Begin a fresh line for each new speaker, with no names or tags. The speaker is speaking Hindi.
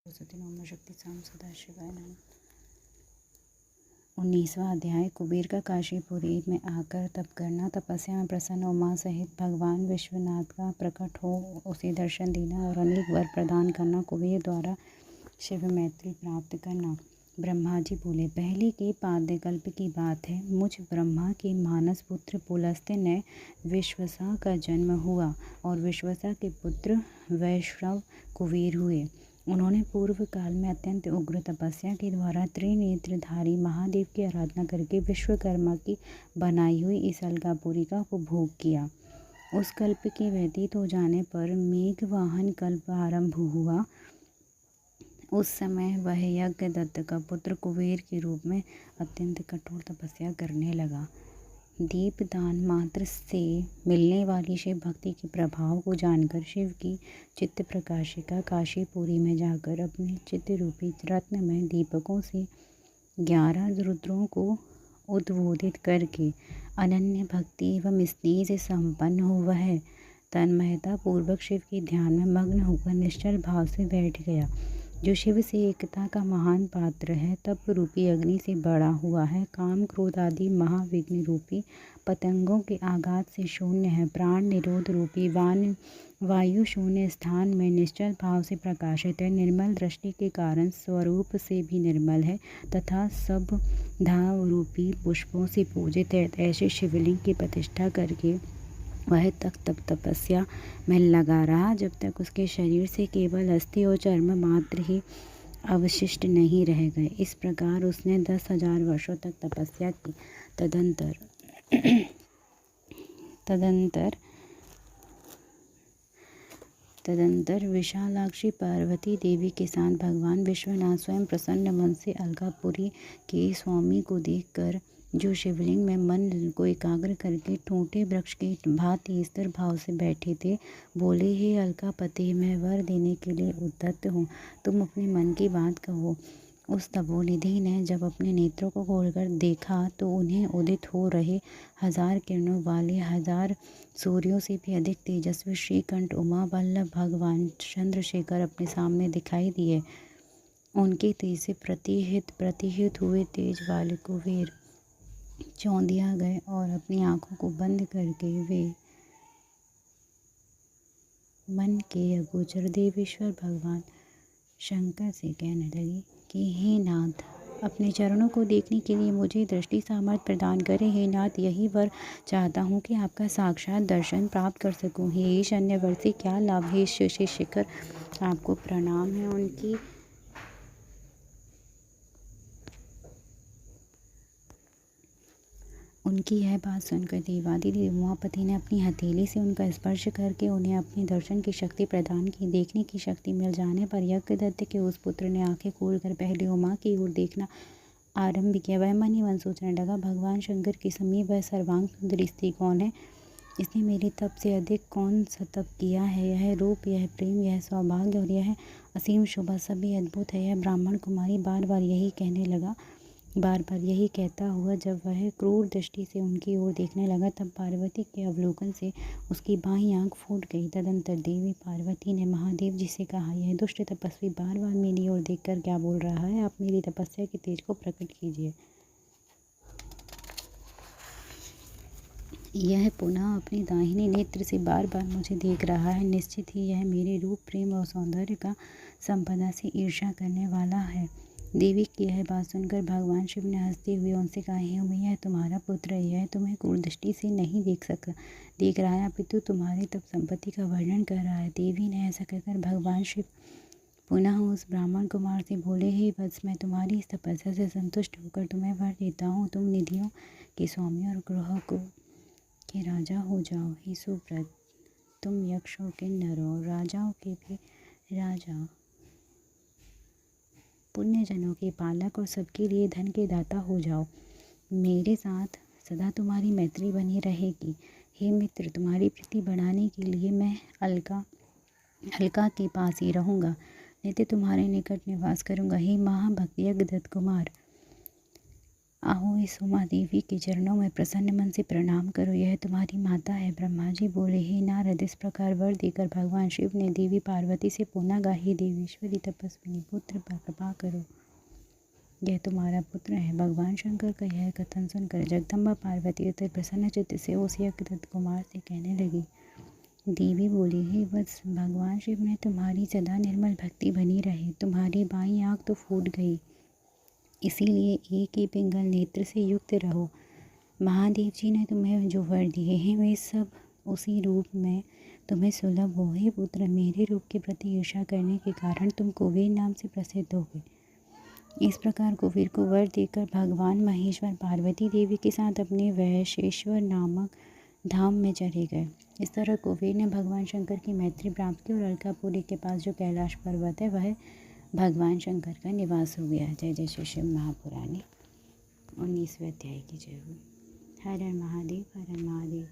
सरस्वती नमः शक्ति साम सदा शिवाय नमः। 19वां अध्याय। कुबेर का काशीपुरी में आकर तप करना। तपस्या में प्रसन्न उमा सहित भगवान विश्वनाथ का प्रकट हो उसे दर्शन देना और अनेक वर प्रदान करना। कुबेर द्वारा शिव मैत्री प्राप्त करना। ब्रह्मा जी बोले, पहले के पाद्यकल्प की बात है। मुझ ब्रह्मा के मानस पुत्र पुलस्त्य ने विश्वसा का जन्म हुआ और विश्वसा के पुत्र वैश्रव कुबेर हुए। उन्होंने पूर्व काल में अत्यंत उग्र तपस्या के द्वारा त्रिनेत्रधारी महादेव की आराधना करके विश्वकर्मा की बनाई हुई इस अलकापुरी का उपभोग किया। उस कल्प के व्यतीत हो जाने पर मेघवाहन कल्प आरंभ हुआ। उस समय वह यज्ञदत्त का पुत्र कुबेर के रूप में अत्यंत कठोर तपस्या करने लगा। दीपदान मात्र से मिलने वाली शिव भक्ति के प्रभाव को जानकर शिव की चित्त प्रकाशिका काशीपुरी में जाकर अपने चित्त रूपी रत्न में दीपकों से 11 रुद्रों को उद्बोधित करके अनन्य भक्ति एवं स्नेह से संपन्न हो वह तन्मयता पूर्वक शिव के ध्यान में मग्न होकर निश्चल भाव से बैठ गया। जो शिव से एकता का महान पात्र है, तप रूपी अग्नि से बड़ा हुआ है, काम क्रोध आदि महाविघ्न रूपी पतंगों के आघात से शून्य है, प्राण निरोध रूपी वायु शून्य स्थान में निश्चल भाव से प्रकाशित है, निर्मल दृष्टि के कारण स्वरूप से भी निर्मल है तथा सब धाव रूपी पुष्पों से पूजित है। ऐसे शिवलिंग की प्रतिष्ठा करके वह तक तपस्या में लगा रहा जब तक उसके शरीर से केवल अस्थि और चर्म मात्र ही अवशिष्ट नहीं रह गए। इस प्रकार उसने 10,000 वर्षों तक तपस्या की। तदंतर विशालाक्षी पार्वती देवी के साथ भगवान विश्वनाथ स्वयं प्रसन्न मन से अलकापुरी के स्वामी को देखकर, जो शिवलिंग में मन को एकाग्र करके ठूंठे वृक्ष के भांति स्थिर भाव से बैठे थे, बोले, हे अलकापति, मैं वर देने के लिए उद्यत हूँ, तुम अपने मन की बात कहो। उस तपोनिधि ने जब अपने नेत्रों को खोलकर देखा तो उन्हें उदित हो रहे 1000 किरणों वाले 1000 सूर्यों से भी अधिक तेजस्वी श्रीकंठ उमा वल्लभ भगवान चंद्रशेखर अपने सामने दिखाई दिए। उनके तेज से प्रतिहित हुए तेज वाले कुबेर चौंधिया गए और अपनी आंखों को बंद करके वे मन के अगोचर देवेश्वर भगवान शंकर से कहने लगे कि हे नाथ, अपने चरणों को देखने के लिए मुझे दृष्टि सामर्थ्य प्रदान करें। हे नाथ, यही वर चाहता हूँ कि आपका साक्षात दर्शन प्राप्त कर सकूँ। हे ईश, अन्य वर से क्या लाभ। हे शिखर, आपको प्रणाम है। उनकी यह बात सुनकर देवादिदेव उमापति ने अपनी हथेली से उनका स्पर्श करके उन्हें अपनी दर्शन की शक्ति प्रदान की। देखने की शक्ति मिल जाने पर यज्ञदत्त के उस पुत्र ने आंखें खोलकर पहले उमा की ओर देखना आरंभ किया। वह मन ही मन सोचने लगा, भगवान शंकर के समीप वह सर्वांग सुंदरी स्त्री कौन है? इसने मेरे तप से अधिक कौन सा तप किया है? यह रूप, यह प्रेम, यह सौभाग्य और यह असीम शोभा सभी अद्भुत है। यह ब्राह्मण कुमारी बार बार यही कहता हुआ जब वह क्रूर दृष्टि से उनकी ओर देखने लगा, तब पार्वती के अवलोकन से उसकी बाईं आंख फूट गई। तदंतर देवी पार्वती ने महादेव जी से कहा, यह दुष्ट तपस्वी बार बार मेरी ओर देखकर क्या बोल रहा है? आप मेरी तपस्या के तेज को प्रकट कीजिए। यह पुनः अपने दाहिने नेत्र से बार बार मुझे देख रहा है। निश्चित ही यह मेरे रूप, प्रेम और सौंदर्य का संपदा से ईर्ष्या करने वाला है। देवी की यह बात सुनकर भगवान शिव ने हंसते हुए उनसे कहा, हे उमा, यह तुम्हारा पुत्र है। यह तुम्हें क्रूर दृष्टि से नहीं देख रहा है, अपितु तुम्हारी तप संपत्ति का वर्णन कर रहा है। देवी ने ऐसा कहकर भगवान शिव पुनः उस ब्राह्मण कुमार से बोले, हे वत्स, मैं तुम्हारी इस तपस्या से संतुष्ट होकर तुम्हें वर देता हूँ। तुम निधियों के स्वामी और ग्रहों के राजा हो जाओ। हे सुव्रत, तुम यक्षों के नर और राजाओं के भी राजा, पुण्यजनों के पालक और सबके लिए धन के दाता हो जाओ। मेरे साथ सदा तुम्हारी मैत्री बनी रहेगी। हे मित्र, तुम्हारी प्रीति बढ़ाने के लिए मैं अलका के पास ही रहूँगा, नित्य तुम्हारे निकट निवास करूँगा। हे महाभक्त यज्ञदत्त कुमार, आओ इस उमा देवी के चरणों में प्रसन्न मन से प्रणाम करो, यह तुम्हारी माता है। ब्रह्मा जी बोले, हे नारद, इस प्रकार वर देकर भगवान शिव ने देवी पार्वती से पुनः कहा, हे देवेश्वरी तपस्विनी, पुत्र पर कृपा करो, यह तुम्हारा पुत्र है। भगवान शंकर का यह कथन सुनकर जगदम्बा पार्वती अति प्रसन्न चित्त से उस यज्ञदत्त कुमार से कहने लगी। देवी बोली, हे वत्स, भगवान शिव ने तुम्हारी सदा निर्मल भक्ति बनी रहे। तुम्हारी बाईं आँख तो फूट गई, इसीलिए एक ही पिंगल नेत्र से युक्त रहो। महादेव जी ने तुम्हें जो वर दिए हैं वे सब उसी रूप में तुम्हें सुलभ हो। हे पुत्र, मेरे रूप के प्रति ईर्षा करने के कारण तुम कुबेर नाम से प्रसिद्ध हो गए। इस प्रकार कुबेर को वर देकर भगवान महेश्वर पार्वती देवी के साथ अपने वैशेश्वर नामक धाम में चले गए। इस तरह कुबेर ने भगवान शंकर की मैत्री प्राप्त की और अलकापुरी के पास जो कैलाश पर्वत है वह भगवान शंकर का निवास हो गया। जय जय श्री शिव महापुराणे 19वें अध्याय की जय हो। हर हर महादेव, हर हर महादेव।